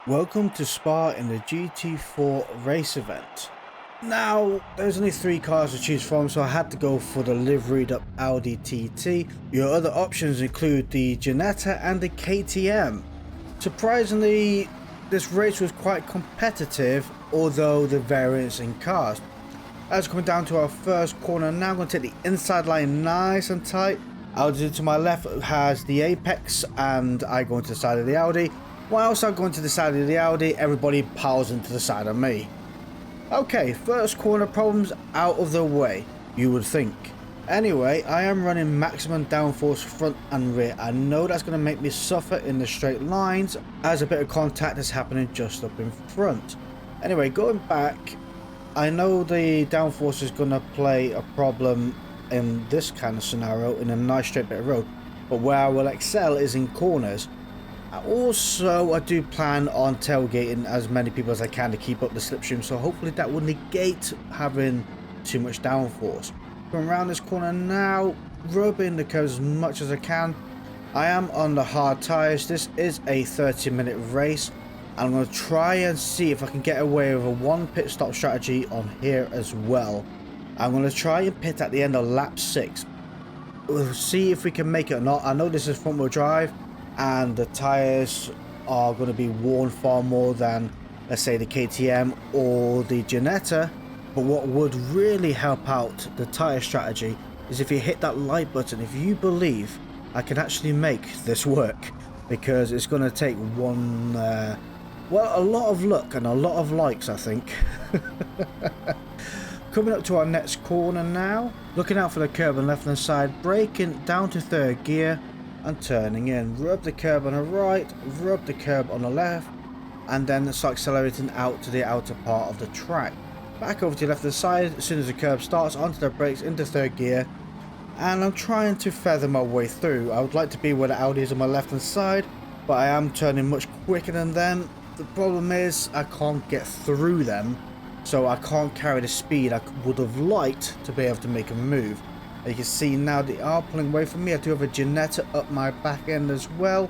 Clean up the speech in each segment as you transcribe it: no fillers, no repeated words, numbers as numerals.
Welcome to Spa in the GT4 race event. Now, there's only 3 cars to choose from, so I had to go for the liveried up Audi TT. Your other options include the Ginetta and the KTM. Surprisingly, this race was quite competitive, although the variance in cars. As coming down to our first corner now, I'm going to take the inside line nice and tight. Audi to my left has the Apex, and I go into the side of the Audi. Whilst I go into the side of the Audi, everybody piles into the side of me. Okay, first corner problems out of the way, you would think. Anyway, I am running maximum downforce front and rear. I know that's going to make me suffer in the straight lines, as a bit of contact is happening just up in front. Anyway, going back, I know the downforce is going to play a problem in this kind of scenario in a nice straight bit of road, but where I will excel is in corners. Also, I do plan on tailgating as many people as I can to keep up the slipstream, so hopefully that will negate having too much downforce. Going around this corner now, rubbing the curves as much as I can. I am on the hard tyres. This is a 30-minute race. I'm going to try and see if I can get away with a 1 pit stop strategy on here as well. I'm going to try and pit at the end of lap 6. We'll see if we can make it or not. I know this is front wheel drive, and the tyres are going to be worn far more than, let's say, the KTM or the Ginetta. But what would really help out the tyre strategy is if you hit that like button. If you believe I can actually make this work, because it's going to take a lot of luck and a lot of likes, I think. Coming up to our next corner now, looking out for the curb on the left hand side, braking down to 3rd gear and turning in. Rub the curb on the right, rub the curb on the left, and then start accelerating out to the outer part of the track. Back over to the left hand side as soon as the curb starts, onto the brakes into 3rd gear, and I'm trying to feather my way through. I would like to be where the Audi is on my left hand side, but I am turning much quicker than them. The problem is I can't get through them, so I can't carry the speed I would have liked to be able to make a move. You can see now they are pulling away from me. I do have a Ginetta up my back end as well.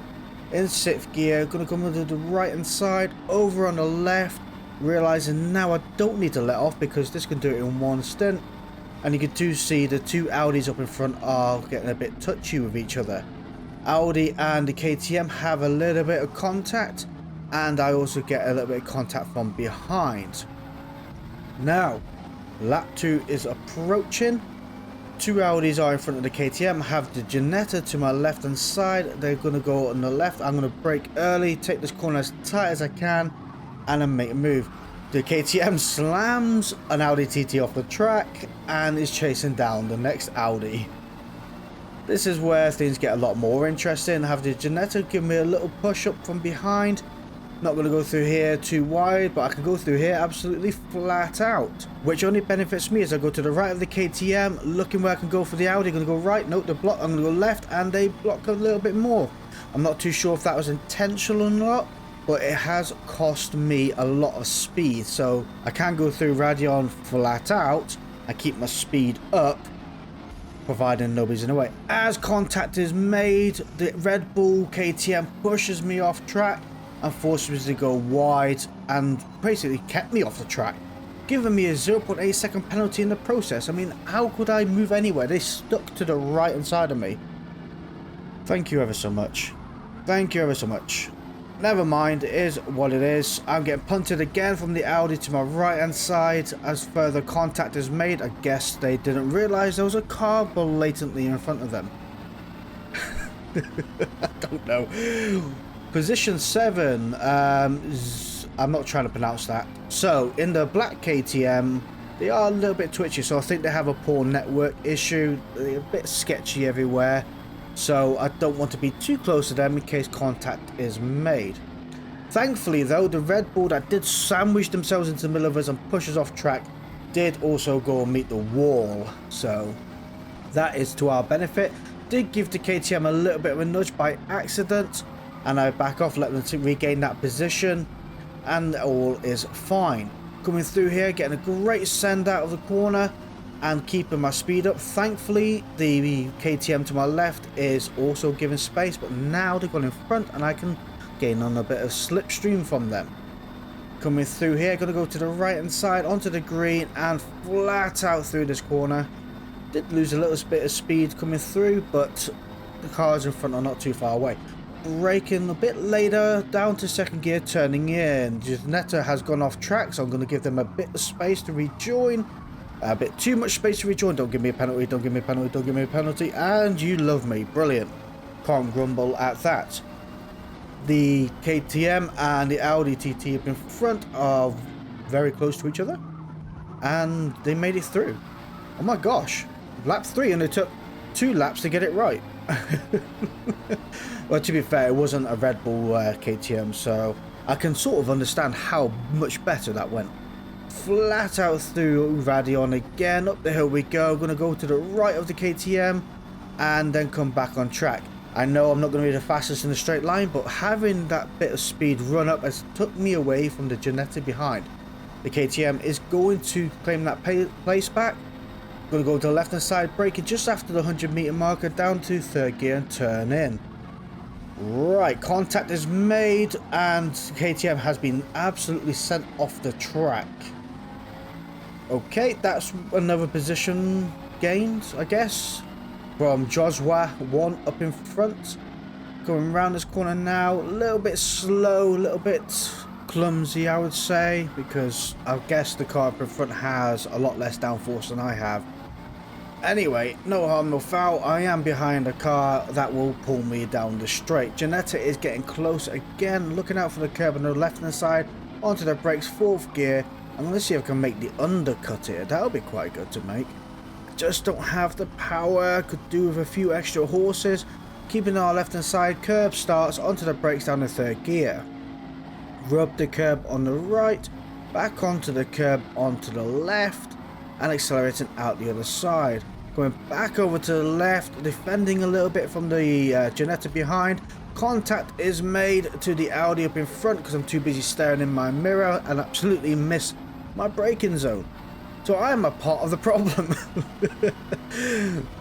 In 6th gear, going to come into the right hand side, over on the left, realizing now I don't need to let off because this can do it in one stint. And you can do see the 2 Audis up in front are getting a bit touchy with each other. Audi and the KTM have a little bit of contact, and I also get a little bit of contact from behind. Now, lap 2 is approaching. 2 Audis are in front of the KTM. I have the Ginetta to my left hand side. They're going to go on the left. I'm going to brake early, take this corner as tight as I can, and then make a move. The KTM slams an Audi TT off the track and is chasing down the next Audi. This is where things get a lot more interesting. I have the Ginetta give me a little push up from behind. Not going to go through here too wide, but I can go through here absolutely flat out, which only benefits me as I go to the right of the KTM, looking where I can go for the Audi. Going to go right, nope, the block. I'm going to go left, and they block a little bit more. I'm not too sure if that was intentional or not, but it has cost me a lot of speed. So I can go through Radeon flat out. I keep my speed up, providing nobody's in the way. As contact is made, the Red Bull KTM pushes me off track and forced me to go wide and basically kept me off the track, giving me a 0.8 second penalty in the process. I mean, how could I move anywhere? They stuck to the right hand side of me. Thank you ever so much. Thank you ever so much. Never mind, it is what it is. I'm getting punted again from the Audi to my right hand side as further contact is made. I guess they didn't realise there was a car blatantly in front of them. I don't know. Position 7, I'm not trying to pronounce that. So, in the black KTM, they are a little bit twitchy, so I think they have a poor network issue. They're a bit sketchy everywhere, so I don't want to be too close to them in case contact is made. Thankfully, though, the Red Bull that did sandwich themselves into the middle of us and push us off track did also go and meet the wall, so that is to our benefit. Did give the KTM a little bit of a nudge by accident, and I back off, let them regain that position, and all is fine. Coming through here, getting a great send out of the corner and keeping my speed up. Thankfully, the KTM to my left is also giving space, but now they've gone in front and I can gain on a bit of slipstream from them. Coming through here, going to go to the right hand side onto the green and flat out through this corner. Did lose a little bit of speed coming through, but the cars in front are not too far away. Braking a bit later, down to second gear, turning in. Ginetta has gone off track, so I'm going to give them a bit of space to rejoin. A bit too much space to rejoin. Don't give me a penalty, don't give me a penalty, don't give me a penalty. And you love me. Brilliant. Can't grumble at that. The KTM and the Audi TT up in front are very close to each other. And they made it through. Oh my gosh. Lap 3 and it took 2 laps to get it right. Well, to be fair, it wasn't a Red Bull KTM, so I can sort of understand how much better that went. Flat out through Radion again. Up the hill we go. Going to go to the right of the KTM and then come back on track. I know I'm not going to be the fastest in the straight line, but having that bit of speed run up has took me away from the Ginetta behind. The KTM is going to claim that place back. Going to go to the left hand side, braking just after the 100-meter marker, down to third gear and turn in. Right, contact is made and KTM has been absolutely sent off the track. Okay, that's another position gained, I guess, from Joshua 1 up in front. Going around this corner now, a little bit slow, a little bit clumsy, I would say, because I guess the car up in front has a lot less downforce than I have. Anyway, no harm, no foul. I am behind a car that will pull me down the straight. Ginetta is getting close again, looking out for the curb on the left hand side, onto the brakes, 4th gear. I'm going to see if I can make the undercut here. That'll be quite good to make. Just don't have the power. Could do with a few extra horses. Keeping our left hand side, curb starts, onto the brakes down the 3rd gear. Rub the curb on the right, back onto the curb onto the left, and accelerating out the other side. Going back over to the left, defending a little bit from the Ginetta behind. Contact is made to the Audi up in front because I'm too busy staring in my mirror and absolutely miss my braking zone. So I am a part of the problem.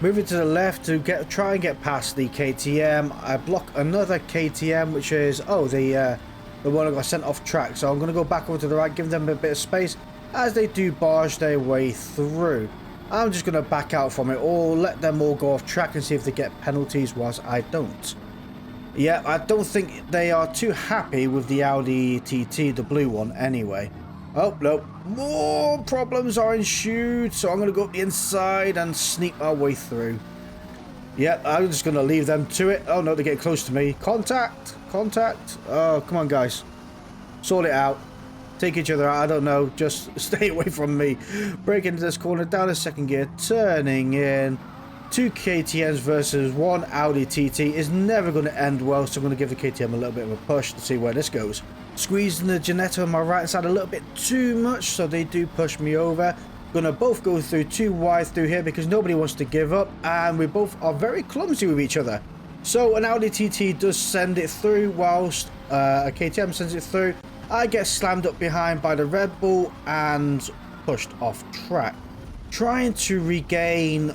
Moving to the left to try and get past the KTM. I block another KTM, which is the one that got sent off track. So I'm going to go back over to the right, give them a bit of space as they do barge their way through. I'm just going to back out from it all, let them all go off track and see if they get penalties whilst I don't. Yeah, I don't think they are too happy with the Audi TT, the blue one, anyway. Oh, no. More problems are ensued, so I'm going to go up the inside and sneak our way through. Yeah, I'm just going to leave them to it. Oh, no, they're getting close to me. Contact! Contact! Oh, come on, guys. Sort it out. Take each other out, I don't know. Just stay away from me. Break into this corner, down to 2nd gear, turning in. 2 KTMs versus 1 Audi TT is never going to end well, so I'm going to give the KTM a little bit of a push to see where this goes. Squeezing the Ginetta on my right hand side a little bit too much, so they do push me over. Gonna both go through too wide through here because nobody wants to give up, and we both are very clumsy with each other. So an Audi TT does send it through whilst a KTM sends it through. I get slammed up behind by the Red Bull and pushed off track. Trying to regain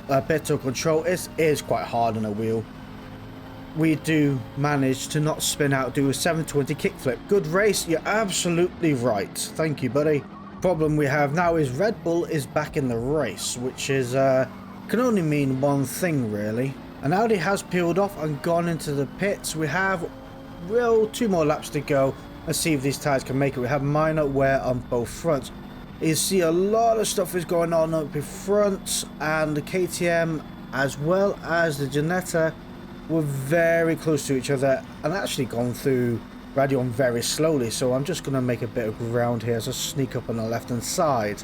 a bit of control is quite hard on a wheel. We do manage to not spin out, do a 720 kickflip. Good race, you're absolutely right. Thank you, buddy. Problem we have now is Red Bull is back in the race, which is can only mean one thing really. And Audi has peeled off and gone into the pits. We have 2 more laps to go. Let's see if these tyres can make it. We have minor wear on both fronts. You see a lot of stuff is going on up in front, and the KTM as well as the Ginetta were very close to each other and actually gone through Radion very slowly. So I'm just going to make a bit of ground here as I sneak up on the left hand side.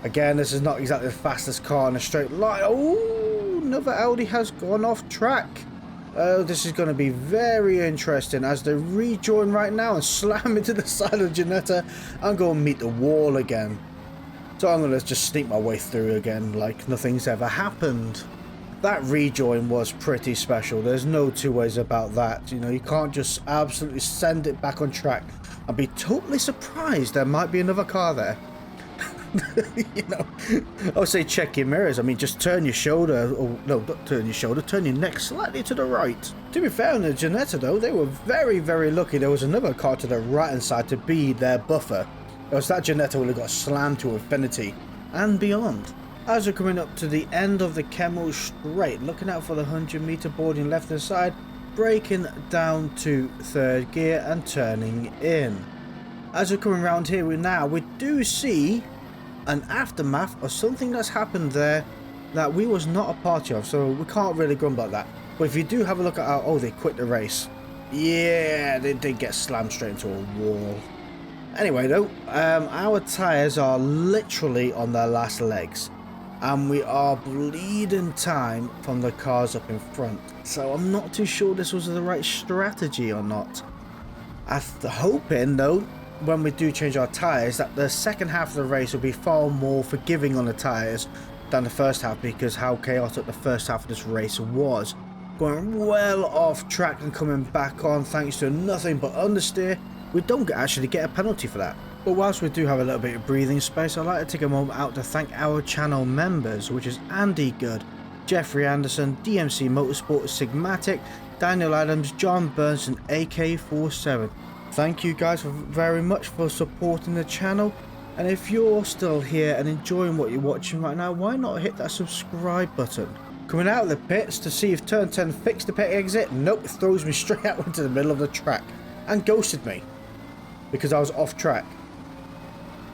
Again, this is not exactly the fastest car in a straight line. Oh, another Audi has gone off track. Oh, this is going to be very interesting as they rejoin right now and slam into the side of Ginetta and go and meet the wall again. So I'm going to just sneak my way through again like nothing's ever happened. That rejoin was pretty special. There's no two ways about that. You know, you can't just absolutely send it back on track. I'd be totally surprised there might be another car there. You know, I would say check your mirrors. I mean, just turn your shoulder, or no, not turn your shoulder, turn your neck slightly to the right. To be fair on the Ginetta though, they were very, very lucky. There was another car to the right hand side to be their buffer. Else that Ginetta would have got slammed to infinity and beyond. As we're coming up to the end of the Kemmel straight, looking out for the 100-meter boarding left hand side, braking down to third gear and turning in. As we're coming around here we do see an aftermath of something that's happened there that we was not a party of, so we can't really grumble at that. But if you do have a look at oh, they quit the race. Yeah, they did get slammed straight into a wall. Anyway though, our tyres are literally on their last legs. And we are bleeding time from the cars up in front. So I'm not too sure this was the right strategy or not. I'm hoping though, when we do change our tyres, that the second half of the race will be far more forgiving on the tyres than the first half, because how chaotic the first half of this race was. Going well off track and coming back on thanks to nothing but understeer. We don't actually get a penalty for that. But whilst we do have a little bit of breathing space, I'd like to take a moment out to thank our channel members, which is Andy Good, Jeffrey Anderson, DMC Motorsport, Sigmatic, Daniel Adams, John Burns and AK47. Thank you guys very much for supporting the channel, and if you're still here and enjoying what you're watching right now, why not hit that subscribe button? Coming out of the pits to see if turn 10 fixed the pit exit. Nope, it throws me straight out into the middle of the track and ghosted me because I was off track.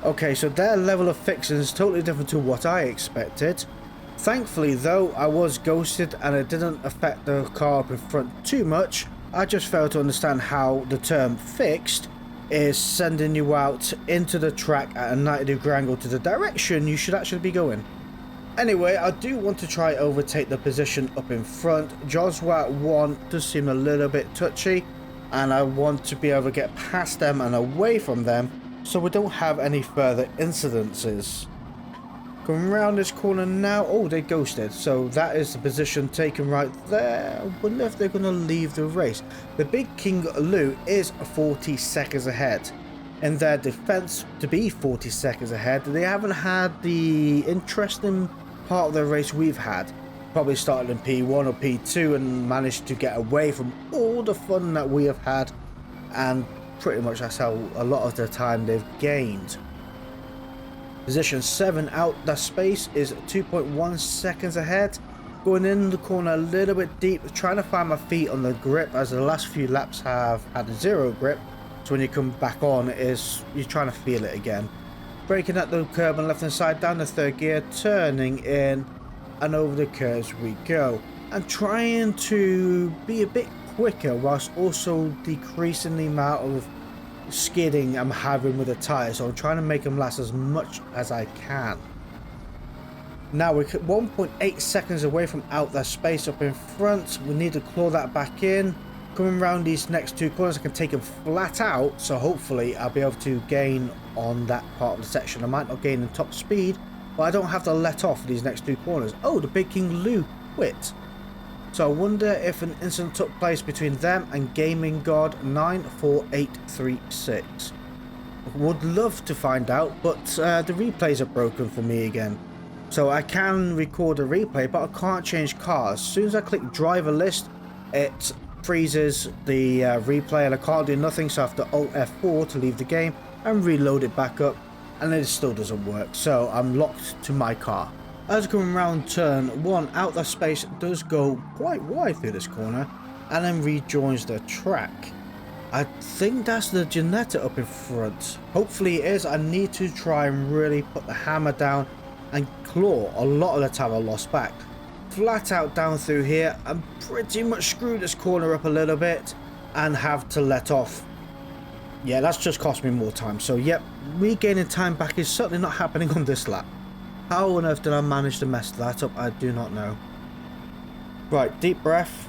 Okay, so their level of fixing is totally different to what I expected. Thankfully though, I was ghosted and it didn't affect the car up in front too much. I just failed to understand how the term fixed is sending you out into the track at a 90-degree angle to the direction you should actually be going. Anyway, I do want to try overtake the position up in front. Joswat 1 does seem a little bit touchy, and I want to be able to get past them and away from them so we don't have any further incidences. Coming around this corner now. Oh, they ghosted, so that is the position taken right there. I wonder if they're going to leave the race. The Big King Lou is 40 seconds ahead. In their defense, to be 40 seconds ahead, they haven't had the interesting part of the race we've had. Probably started in P1 or P2 and managed to get away from all the fun that we have had, and pretty much that's how a lot of the time they've gained. Position 7 out that space is 2.1 seconds ahead. Going in the corner a little bit deep, trying to find my feet on the grip, as the last few laps have had a zero grip. So when you come back on, you're trying to feel it again. Braking at the curb on the left hand side, down the third gear, turning in, and over the curves we go. And trying to be a bit quicker whilst also decreasing the amount of skidding I'm having with the tyres. So I'm trying to make them last as much as I can. Now we're 1.8 seconds away from out that space up in front. We need to claw that back in. Coming around these next two corners, I can take them flat out, so hopefully I'll be able to gain on that part of the section. I might not gain in top speed, but I don't have to let off these next two corners. Oh, the Big King Lou quit. So I wonder if an incident took place between them and Gaming God 94836. Would love to find out, but the replays are broken for me again. So I can record a replay, but I can't change cars. As soon as I click driver list, it freezes the replay and I can't do nothing, so I have to Alt F4 to leave the game and reload it back up, and it still doesn't work, so I'm locked to my car. As coming around turn 1, out that space does go quite wide through this corner and then rejoins the track. I think that's the Ginetta up in front. Hopefully it is. I need to try and really put the hammer down and claw. A lot of the time I lost back. Flat out down through here, and pretty much screw this corner up a little bit and have to let off. Yeah, that's just cost me more time. So yep, regaining time back is certainly not happening on this lap. How on earth did I manage to mess that up? I do not know. Right, deep breath,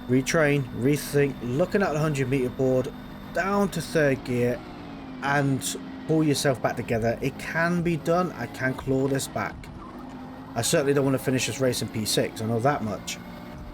retrain, rethink, looking at the 100-meter board, down to third gear and pull yourself back together. It can be done. I can claw this back. I certainly don't want to finish this race in P6, I know that much.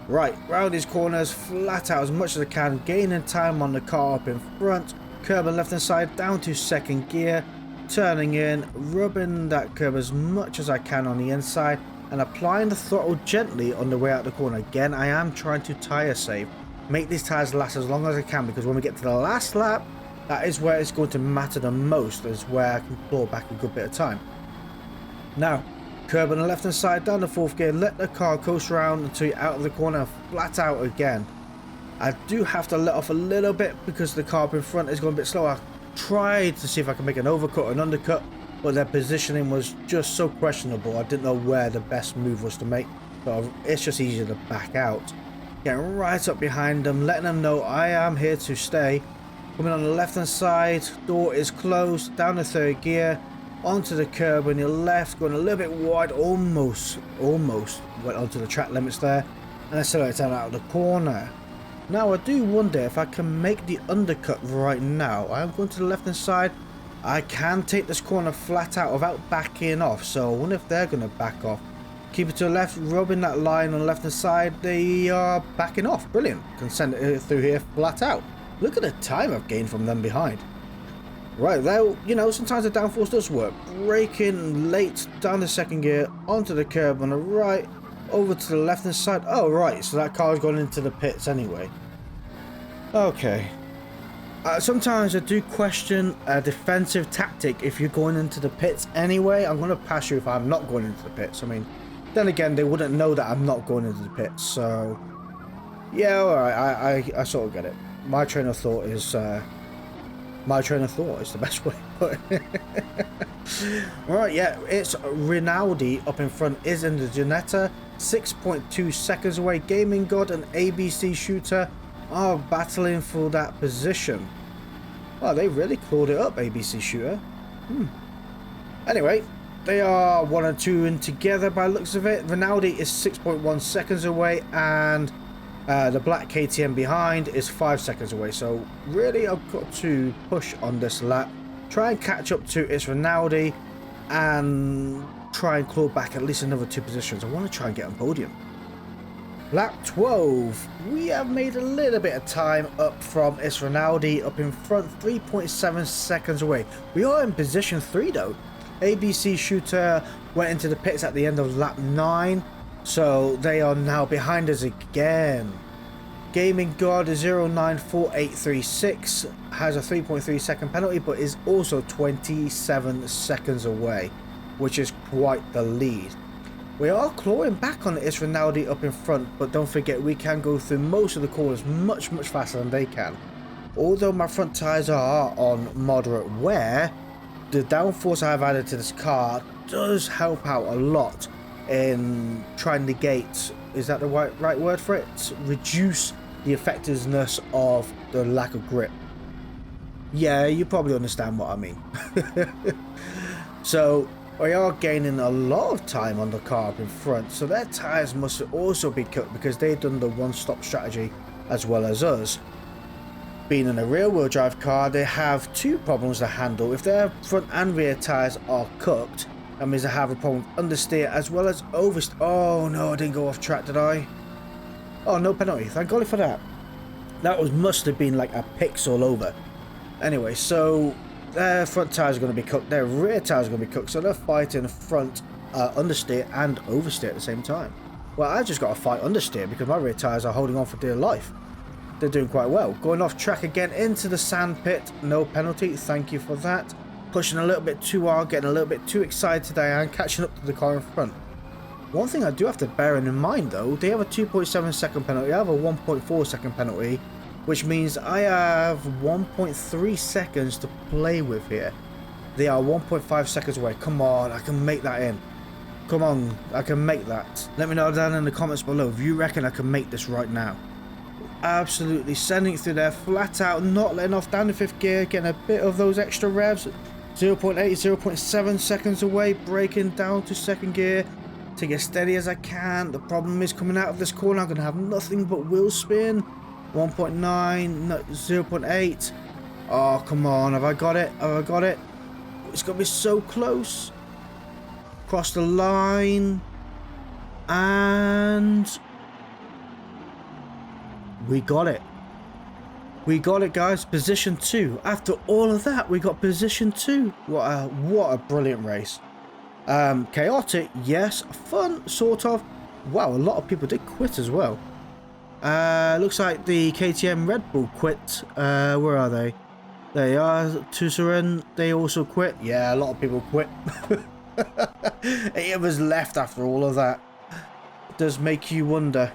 Right, round these corners, flat out as much as I can, gaining time on the car up in front, curb on left hand side, down to second gear, turning in, rubbing that curb as much as I can on the inside, and applying the throttle gently on the way out the corner. Again, I am trying to tire save, make these tires last as long as I can, because when we get to the last lap, that is where it's going to matter the most, is where I can claw back a good bit of time. Now, curb on the left hand side, down the 4th gear, let the car coast around until you're out of the corner, flat out again. I do have to let off a little bit because the car up in front is going a bit slower. I tried to see if I can make an overcut or an undercut, but their positioning was just so questionable. I didn't know where the best move was to make, so it's just easier to back out. Getting right up behind them, letting them know I am here to stay. Coming on the left hand side, door is closed, down the 3rd gear, onto the curb on your left, going a little bit wide, almost went onto the track limits there, and accelerated out of the corner. Now I do wonder if I can make the undercut right now. I'm going to the left hand side. I can take this corner flat out without backing off, so I wonder if they're going to back off. Keep it to the left, rubbing that line on the left hand side. They are backing off. Brilliant. Can send it through here flat out. Look at the time I've gained from them behind. Right, though, you know, sometimes the downforce does work. Braking late down the 2nd gear, onto the curb on the right, over to the left hand side. Oh, right, so that car's gone into the pits anyway. Okay. Sometimes I do question a defensive tactic if you're going into the pits anyway. I'm going to pass you if I'm not going into the pits. I mean, then again, they wouldn't know that I'm not going into the pits, so... Yeah, alright, I sort of get it. My train of thought is the best way to put it. Right, yeah, it's Rinaldi up in front, is in the Ginetta, 6.2 seconds away. Gaming God and ABC Shooter are battling for that position. Oh, they really clawed it up, ABC Shooter. Anyway, they are 1 and 2 in together by the looks of it. Rinaldi is 6.1 seconds away, and the black KTM behind is 5 seconds away. So really, I've got to push on this lap, try and catch up to its Rinaldi, and try and claw back at least another 2 positions. I want to try and get on podium. Lap 12, we have made a little bit of time up from its Rinaldi up in front, 3.7 seconds away. We are in position 3 though. ABC Shooter went into the pits at the end of lap 9, so they are now behind us again. Gaming God 094836 has a 3.3 second penalty, but is also 27 seconds away, which is quite the lead. We are clawing back on its Rinaldi up in front, but don't forget we can go through most of the corners much faster than they can. Although my front tyres are on moderate wear, the downforce I have added to this car does help out a lot in trying to negate, is that the right word for it? Reduce the effectiveness of the lack of grip. Yeah, you probably understand what I mean. So we are gaining a lot of time on the car up in front, so their tyres must also be cut because they've done the one-stop strategy as well as us. Being in a rear-wheel drive car, they have 2 problems to handle. If their front and rear tyres are cooked, that means they have a problem with understeer as well as oversteer. Oh no, I didn't go off track, did I? Oh, no penalty, thank God for that. That must have been like a pix all over. Anyway, so their front tyres are going to be cooked, their rear tyres are going to be cooked, so they're fighting front understeer and oversteer at the same time. Well, I just got to fight understeer because my rear tyres are holding on for dear life. They're doing quite well. Going off track again into the sand pit, no penalty, thank you for that. Pushing a little bit too hard, getting a little bit too excited today and catching up to the car in front. One thing I do have to bear in mind though, they have a 2.7 second penalty, I have a 1.4 second penalty, which means I have 1.3 seconds to play with here. They are 1.5 seconds away. Come on, I can make that in. Come on, I can make that. Let me know down in the comments below if you reckon I can make this right now. Absolutely sending it through there flat out, not letting off down the 5th gear, getting a bit of those extra revs. 0.8, 0.7 seconds away, braking down to 2nd gear to get steady as I can. The problem is coming out of this corner, I'm going to have nothing but wheel spin. 1.9, no, 0.8. Oh, come on, have I got it? Have I got it? It's got to be so close. Cross the line. And we got it. We got it, guys. Position 2. After all of that, we got position 2. What a brilliant race. Chaotic, yes. Fun, sort of. Wow, a lot of people did quit as well. Looks like the KTM Red Bull quit. Where are they? There they are. Tusseren, they also quit. Yeah, a lot of people quit. It was left after all of that. It does make you wonder.